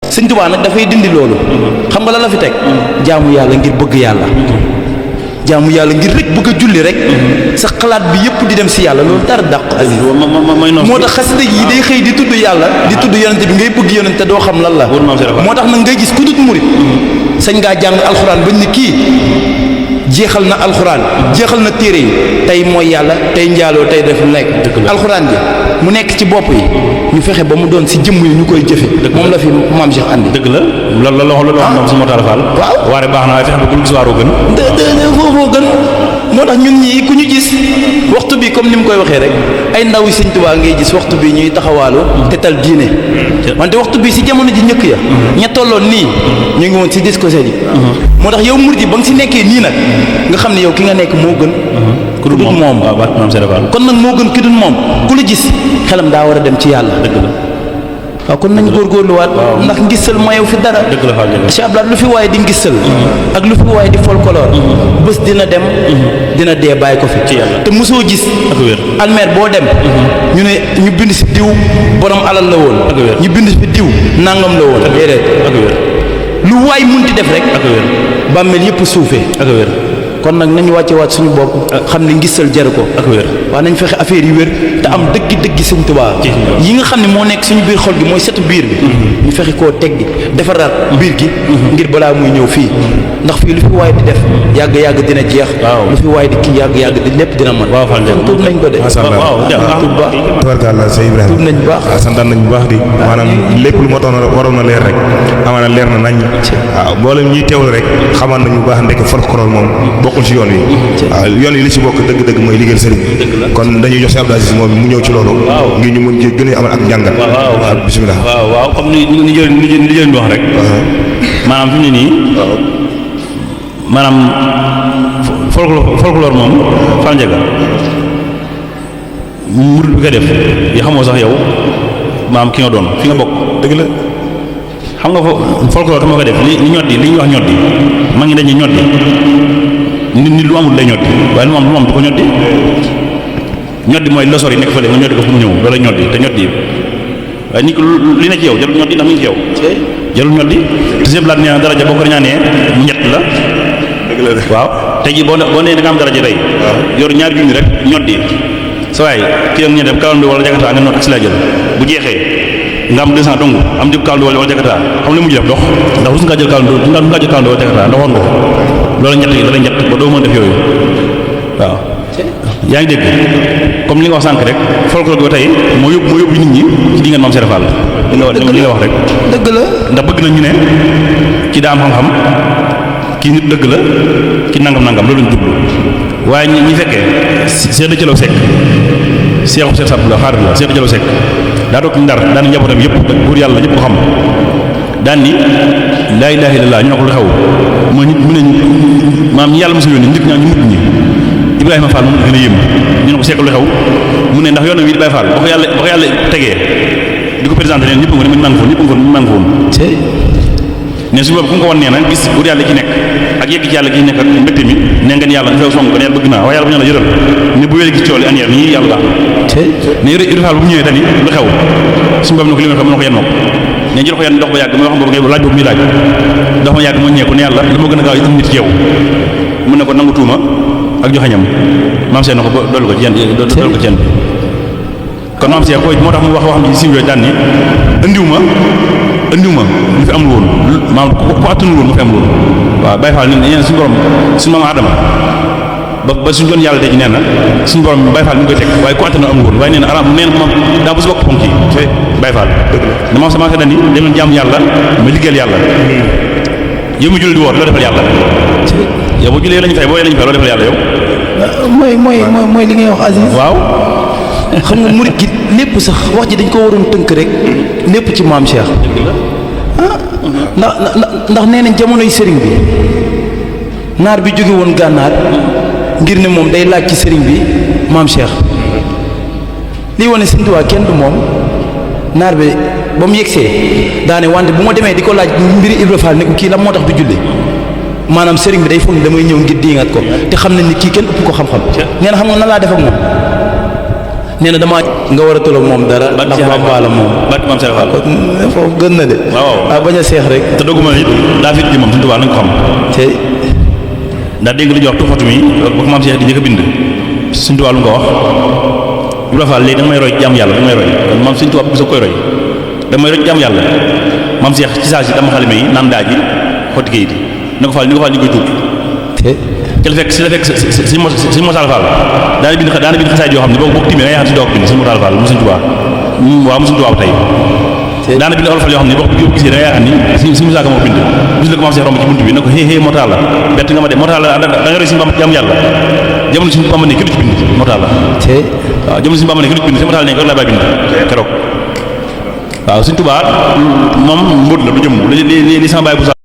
Sëñ Tuubaa nag dafay dindi loolu xam nga la la fi teg jaamu yàlla ngir bëgg yàlla jaamu yàlla ngir rek bëgg a julli rek sa xalaat bi yëpp di dem si yàlla loolu dara dàq Aziz moo tax xasida yi day xëy di tudd yàlla di tudd yonente bi ngay bëgg yonente doo xam lan la moo tax nag ngay gis ku dut murit sañ ngaa jàng alxuraan bañ ni kii jeexal na alxuraan jeexal na téere yi tey mooy yàlla tey njaaloo tey def lu nekk alxuraan ji mu nekk ci bopp yi ñu fexe ba mu doon si jëmm yi ñu koy jëfe moom la fi maam Cheikh andi dëgg la loolu wax moom si moo taal faal waaw waare baax na waaye fexe ba ku gis waaroo gën foofoo gën moo tax ñun ñii ku ñu gis waxtu bi comme ni mu koy waxee rek ay ndaw yi Sëñ Tuubaa ngay gis waxtu bi ñuy taxawaalu te tal diine wante waxtu bi si jamono ji njëkk ya ña tolloon nii ñu ngi woon si discothèque yi moo tax yow murid yi ba nga si nekkee nii nag nga xam ne yow ki nga nekk moo gën ku dul moom kon nag moo gën ki dul moom ku la gis xelam daa war a dem ci yàlla dëgg la waaw kon nañu góorgóorluwaat ndax ngistal mooy fi dara Cheikh Abdoulaye lu fi waaye di ngistal ak lu fi waaye di folklore bés dina dem dina dee bàyyi ko fi te mosoo gis almeer boo dem ñu ne ñu bind si diw borom alal la woon ñu bind si diw nangam la woon déedéet lu waay munti def rek bàmmeel yëpp suufee kon nag nañu wàcce waat suñu bopp xam ne ngistal jaru ko waaw nañ fexe affaire yi wér te am dëgg-dëgg Sëñ Tuubaa yi nga xam ne moo nekk suñu biir xol gi mooy setu biir bi ñu fexe koo teggi defaraat biir gi ngir balaa muy ñëw fii ndax fii lu fi waay di def yàgg-yàgg dina jeex lu fi waay di kii yàgg-yàgg di lépp dina mën kon tuub nañ ko de tuub baax tubarkalla Sëñ Ibrahima tuub nañ baax santaan nañ bu baax di maanaam lépp lu moo tax waroon na leer rek amaana leer na nañ waaw mboolem ñuy teewlu rek xamaan nañu bu baax ndekk folklore moom bokkul ci yoon wi waaw yoon yi li ci bokk dëgg-dëgg mooy liggéeyal sëriñ kon dañuy jox si Abdou Aziz moom mu ñëw ci loolu ngir ñu mën ci gën a amal ak njàngat waaw bismillah waaw comme ni jëriñ wax rek maanaam fi mu ne nii maanaam folklore moom Fall Ndiaga murid bi ko def yi xamoo sax yow maanaam ki nga doon fi nga bokk dëgg la xam nga folklore moo ko def li ñoddi li ñuy wax ñoddi ma ngi dañuy ñoddi nit lu amul lay ñoddi waaye lu am du ko ñoddi ñoddi mooy losor yi nekk fële nga ñoddi ko fu mu ñëw loolu la ñoddi te ñoddi waaye nit ko li ne ci yow jarul ñoddi ndax mi ngi ci yow jarul ñoddi te sëñ Blaat nee na daraja boo ko ñaanee mu ñett la dëgg la waaw te ji boo nee da nga am daraja tey yor ñaari junni rek ñoddi sa waay kii ak ñe def kalam bi wala jakataa nga noot ak si laa jël bu jeexee nga am 200 dong am jëb kalam bi wala jakataa xam ne mujj def dox ndax rus ngaa jël kalam bi wala jakataa ndoxoon nga loolu ñett yi la ñett ba doo mën def yooyu waaw yaa ngi dégg comme li nga wax sànq rek folklore bi ba tey moo yóbbu nit ñi ci di ngeen maam Serap Fall li nga wax rek dëgg la ndax bëgg na ñu ne ci daa am xam-xam kii nit dëgg la ki nangam loolu lañ jublu waaye ñi fekkee Seydou Thiel Seck Cheikh Seydou Sall la xaaral la Seydou Thiel Seck daa toog ndar daan njabootam yëpp buur yàlla ñëpp ko xam daan ni laa ilaaha illallaah ñu ne ko lu xew mooy nit mu ne maam ñi yàlla mosul yónni nit ñaa ñu mujj ñi Ibrahima Fall moom gën a yéem ñu ne ko seek lu xew mu ne ndax yoonam wi di Baye Fall ba ko yàlla tegee di ko présenté leen ñëpp nga ne maa ngi foon ne suñu boobu ku nga ko wan nee na gis buur yàlla ci nekk ak yegg ci yàlla gi nekk ak mbégte mi ne ngeen yàlla dafa song ko ne yàlla bëgg naa waaye yàlla bu ñu la yëral ne bu wélee gis cooli annière nii yàlla baax ne Ibrahima Fall bu mu ñëwee tani lu xew suñu boobu ne ko li ma xew mën na ko yenn ko ne jël ko yenn dox ba yàgg ma wax boobu ngay laaj boobu muy laaj dox ma yàgg moo ñeeku ne yàlla lu ma gën a gaaw yi nit ci yow mën na ko nangu tuuma ak joxañam maam seen na ko doolu ko ci yenn doolu ko ci yenn kon maam seen ko moo tax mu wax waxam ci sim yooyu daan ni andiwuma lu fi amul woon maam ku attanul woon mu fi amul woon waaw Baye Fall nee na suñu borom suñu maam Adama ba suñu doon yàlla tey ji nee na suñu borom Baye Fall mi ngi koy teg waaye ku attanul amul woon waaye nee na aram nee na moom daa bu si bokk ponk yi Baye Fall dama sama xel ni dem leen jaamu yàlla ma liggéeyal yàlla yow mi julli di woor loo defal yàlla yow boo jullee lañu fay boo lañu fay loo defal yàlla yow mooy li ngay wax Aziz waaw xam nga murid gi lépp sax wax ji dañ ko waroon tënk rek lépp ci maam Cheikh ndax nee nañ jamonoy sëriñ bi naar bi jóge woon gànnaar ngir ne moom day laaj ci sëriñ bi maam Cheikh lii wane Sëriñ Tuubaa kenn du moom naar bi ba mu yegsee daane wante bu ma demee di ko laaj mbiri Ibra Fall ne ko kii la moo tax du julli maanaam sëriñ bi day foog ne damay ñëw ngir diingat ko te xam nañ ni kii kenn ëpp ko xam-xam nee na xam nga nan laa def ak moom nee na damaa nga war a tolloog moom dara ndax Bamba la moom barke maam Cheikh Fall foofu gën na de waaw bañ a seex rek te dogguma it daa fit ji moom Sëñ Tuubaa nañ ko xam te ndax dégg nga li ñuy wax tuxatu mi ba ko maam Cheikh di njëkk a bind Sëñ Tuubaa lu mu ko wax Ibra Fall léegi da nga may roy jàmm yàlla da nga may roy kon maam Sëñ Tuubaa bu gis koy roy da nga may roy jàmm yàlla maam Cheikh ci saa si dama xalima yi naan daa ji xotti kayit yi ni ko Fall ñu koy tuub te ci la fekk si Moussa Fall daana bind xasaay yoo xam ne boo ko timee nga yaakaar si doo ko bind si Moussa Fall mu Sëñ Tuubaa waaw mu Sëñ Tuubaa tey daana bind olofal yoo xam ne boo ko gisee da nga yaakaar ni si Moussa Ka moo bind bis la ko maam Cheikh romb ci bunt bi ne ko hé moo tax la bett nga ma de moo tax la da nga roy suñu jàmm yàlla jamono suñu Bamba ne kenn du ci bind moo tax la te waaw jamono suñu Bamba ne kenn du ci bind si moo tax la ne ko laa bàyyi bind keroog waaw Sëñ Tuubaa moom mbóot la du jëmm li sama baay bu